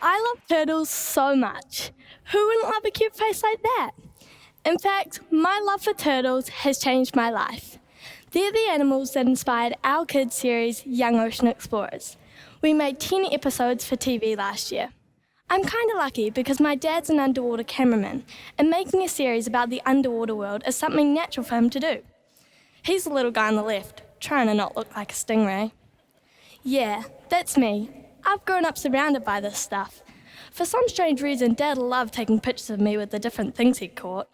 I love turtles so much. Who wouldn't love a cute face like that? In fact, my love for turtles has changed my life. They're the animals that inspired our kids' series, Young Ocean Explorers. We made 10 episodes for TV last year. I'm kind of lucky because my dad's an underwater cameraman, and making a series about the underwater world is something natural for him to do. He's the little guy on the left, trying to not look like a stingray. Yeah, that's me. I've grown up surrounded by this stuff. For some strange reason, Dad loved taking pictures of me with the different things he'd caught.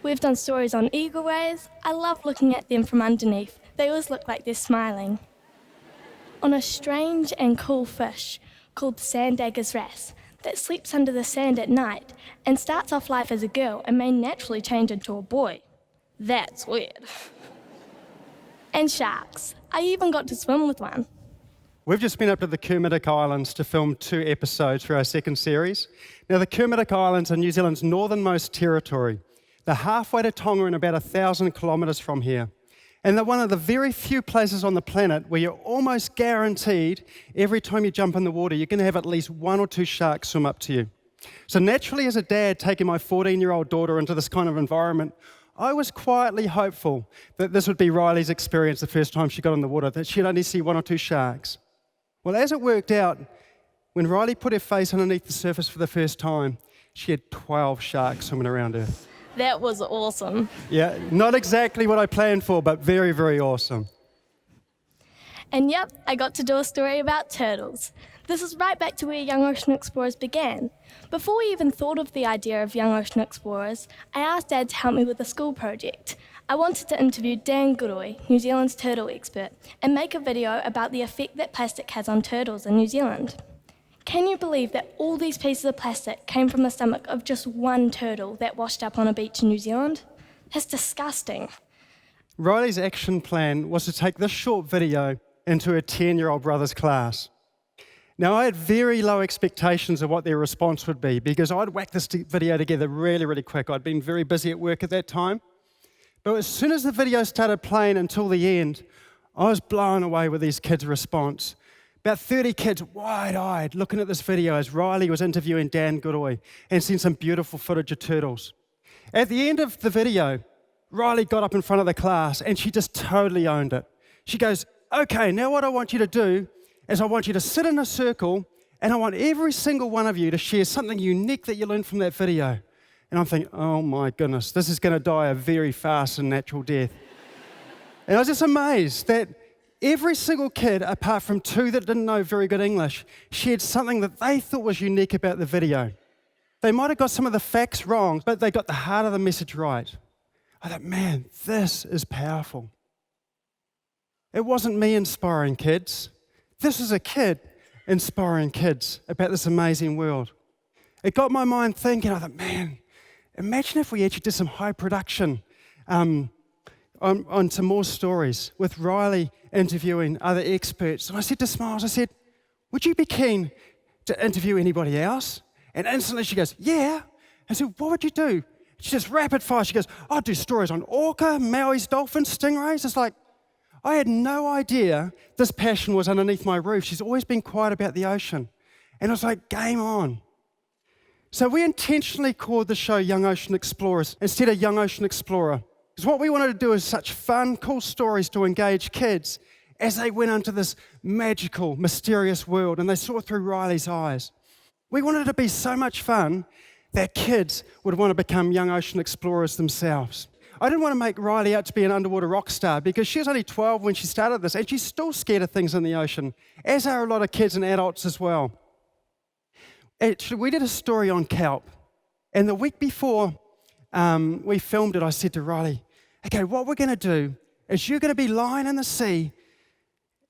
We've done stories on eagle rays. I love looking at them from underneath. They always look like they're smiling. On a strange and cool fish called the sandagger's wrasse that sleeps under the sand at night and starts off life as a girl and may naturally change into a boy. That's weird. And sharks. I even got to swim with one. We've just been up to the Kermadec Islands to film 2 episodes for our second series. Now, the Kermadec Islands are New Zealand's northernmost territory. They're halfway to Tonga and about 1,000 kilometres from here. And they're one of the very few places on the planet where you're almost guaranteed every time you jump in the water, you're going to have at least 1 or 2 sharks swim up to you. So naturally, as a dad taking my 14-year-old daughter into this kind of environment, I was quietly hopeful that this would be Riley's experience the first time she got in the water, that she'd only see 1 or 2 sharks. Well, as it worked out, when Riley put her face underneath the surface for the first time, she had 12 sharks swimming around her. That was awesome. Yeah, not exactly what I planned for, but very, very awesome. And yep, I got to do a story about turtles. This is right back to where Young Ocean Explorers began. Before we even thought of the idea of Young Ocean Explorers, I asked Dad to help me with a school project. I wanted to interview Dan Goodoi, New Zealand's turtle expert, and make a video about the effect that plastic has on turtles in New Zealand. Can you believe that all these pieces of plastic came from the stomach of just one turtle that washed up on a beach in New Zealand? That's disgusting. Riley's action plan was to take this short video into her 10-year-old brother's class. Now, I had very low expectations of what their response would be because I'd whacked this video together really, really quick. I'd been very busy at work at that time. But as soon as the video started playing until the end, I was blown away with these kids' response. About 30 kids, wide-eyed, looking at this video as Riley was interviewing Dan Goodoi and seeing some beautiful footage of turtles. At the end of the video, Riley got up in front of the class and she just totally owned it. She goes, "Okay, now what I want you to do is I want you to sit in a circle and I want every single one of you to share something unique that you learned from that video." And I'm thinking, oh my goodness, this is going to die a very fast and natural death. And I was just amazed that every single kid, apart from 2 that didn't know very good English, shared something that they thought was unique about the video. They might have got some of the facts wrong, but they got the heart of the message right. I thought, man, this is powerful. It wasn't me inspiring kids. This is a kid inspiring kids about this amazing world. It got my mind thinking. I thought, man, imagine if we actually did some high production on some more stories with Riley interviewing other experts. And I said to Smiles, I said, "Would you be keen to interview anybody else?" And instantly she goes, "Yeah." I said, "What would you do?" She just rapid fire. She goes, "I'd do stories on orca, Maui's dolphins, stingrays." It's like, I had no idea this passion was underneath my roof. She's always been quiet about the ocean. And I was like, game on. So we intentionally called the show Young Ocean Explorers instead of Young Ocean Explorer. Because what we wanted to do is such fun, cool stories to engage kids as they went into this magical, mysterious world and they saw through Riley's eyes. We wanted it to be so much fun that kids would want to become young ocean explorers themselves. I didn't want to make Riley out to be an underwater rock star because she was only 12 when she started this and she's still scared of things in the ocean, as are a lot of kids and adults as well. Actually, we did a story on kelp, and the week before we filmed it, I said to Riley, "Okay, what we're going to do is you're going to be lying in the sea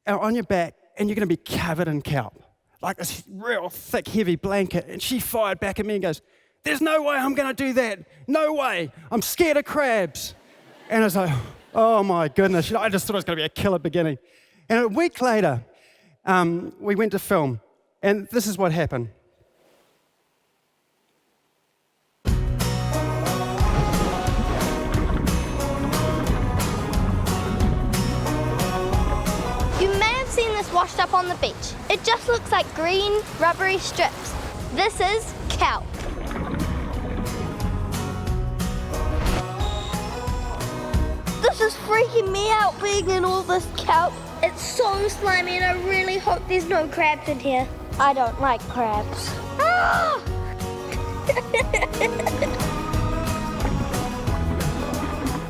on your back and you're going to be covered in kelp, like this real thick, heavy blanket." And she fired back at me and goes, "There's no way I'm going to do that. No way. I'm scared of crabs." And I was like, oh my goodness. I just thought it was going to be a killer beginning. And a week later, we went to film, and this is what happened. washed up on the beach. It just looks like green, rubbery strips. This is kelp. This is freaking me out being in all this kelp. It's so slimy and I really hope there's no crabs in here. I don't like crabs. Ah!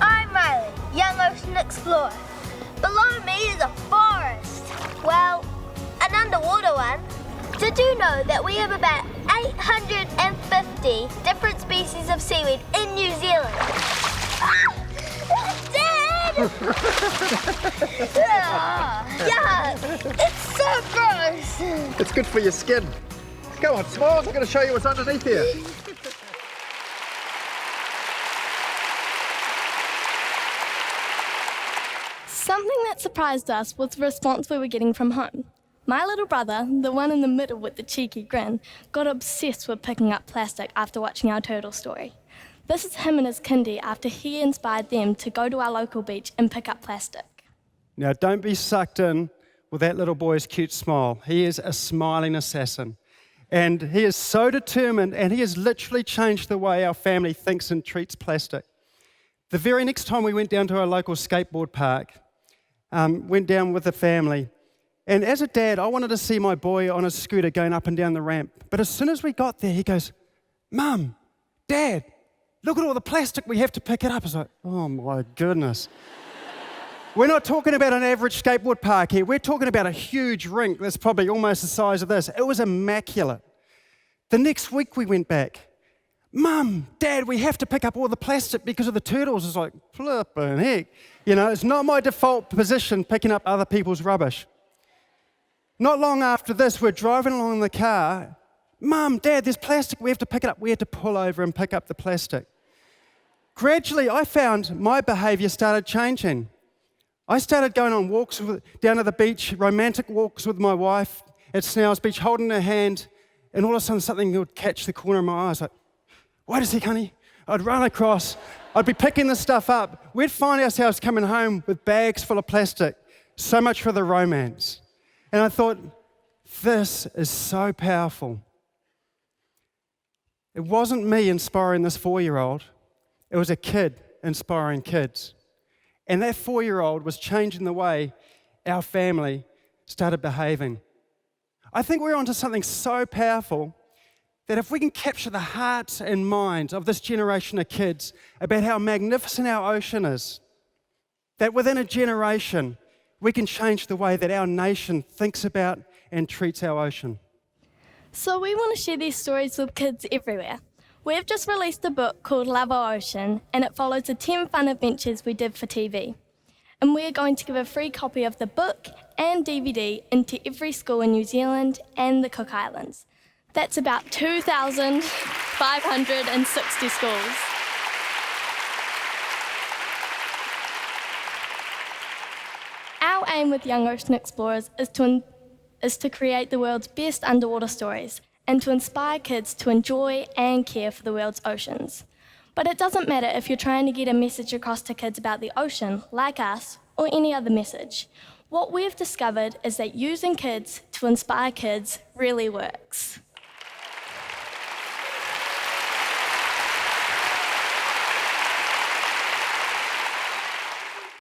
I'm Riley, young ocean explorer. Below me is a forest. Well, an underwater one. Did you know that we have about 850 different species of seaweed in New Zealand? Ah! Dad! Yuck! It's so gross. It's good for your skin. Come on, Smiles, I'm going to show you what's underneath here. Something that surprised us was the response we were getting from home. My little brother, the one in the middle with the cheeky grin, got obsessed with picking up plastic after watching our turtle story. This is him and his kindy after he inspired them to go to our local beach and pick up plastic. Now, don't be sucked in with that little boy's cute smile. He is a smiling assassin. And he is so determined, and he has literally changed the way our family thinks and treats plastic. The very next time we went down to our local skateboard park, went down with the family, and as a dad, I wanted to see my boy on his scooter going up and down the ramp. But as soon as we got there, he goes, "Mum, Dad, look at all the plastic we have to pick it up." I was like, oh my goodness. We're not talking about an average skateboard park here. We're talking about a huge rink that's probably almost the size of this. It was immaculate. The next week we went back. "Mum, Dad, we have to pick up all the plastic because of the turtles." It's like, flippin' heck. You know, it's not my default position picking up other people's rubbish. Not long after this, we're driving along in the car. "Mum, Dad, there's plastic, we have to pick it up." We had to pull over and pick up the plastic. Gradually, I found my behaviour started changing. I started going on walks down to the beach, romantic walks with my wife at Snow's Beach, holding her hand, and all of a sudden something would catch the corner of my eye. Like, "Wait a sec, honey." I'd run across, I'd be picking this stuff up. We'd find ourselves coming home with bags full of plastic. So much for the romance. And I thought, this is so powerful. It wasn't me inspiring this 4-year-old. It was a kid inspiring kids. And that 4-year-old was changing the way our family started behaving. I think we're onto something so powerful that if we can capture the hearts and minds of this generation of kids about how magnificent our ocean is, that within a generation, we can change the way that our nation thinks about and treats our ocean. So we want to share these stories with kids everywhere. We've just released a book called Love Our Ocean, and it follows the 10 fun adventures we did for TV. And we're going to give a free copy of the book and DVD into every school in New Zealand and the Cook Islands. That's about 2,560 schools. Our aim with Young Ocean Explorers is to create the world's best underwater stories and to inspire kids to enjoy and care for the world's oceans. But it doesn't matter if you're trying to get a message across to kids about the ocean, like us, or any other message. What we've discovered is that using kids to inspire kids really works.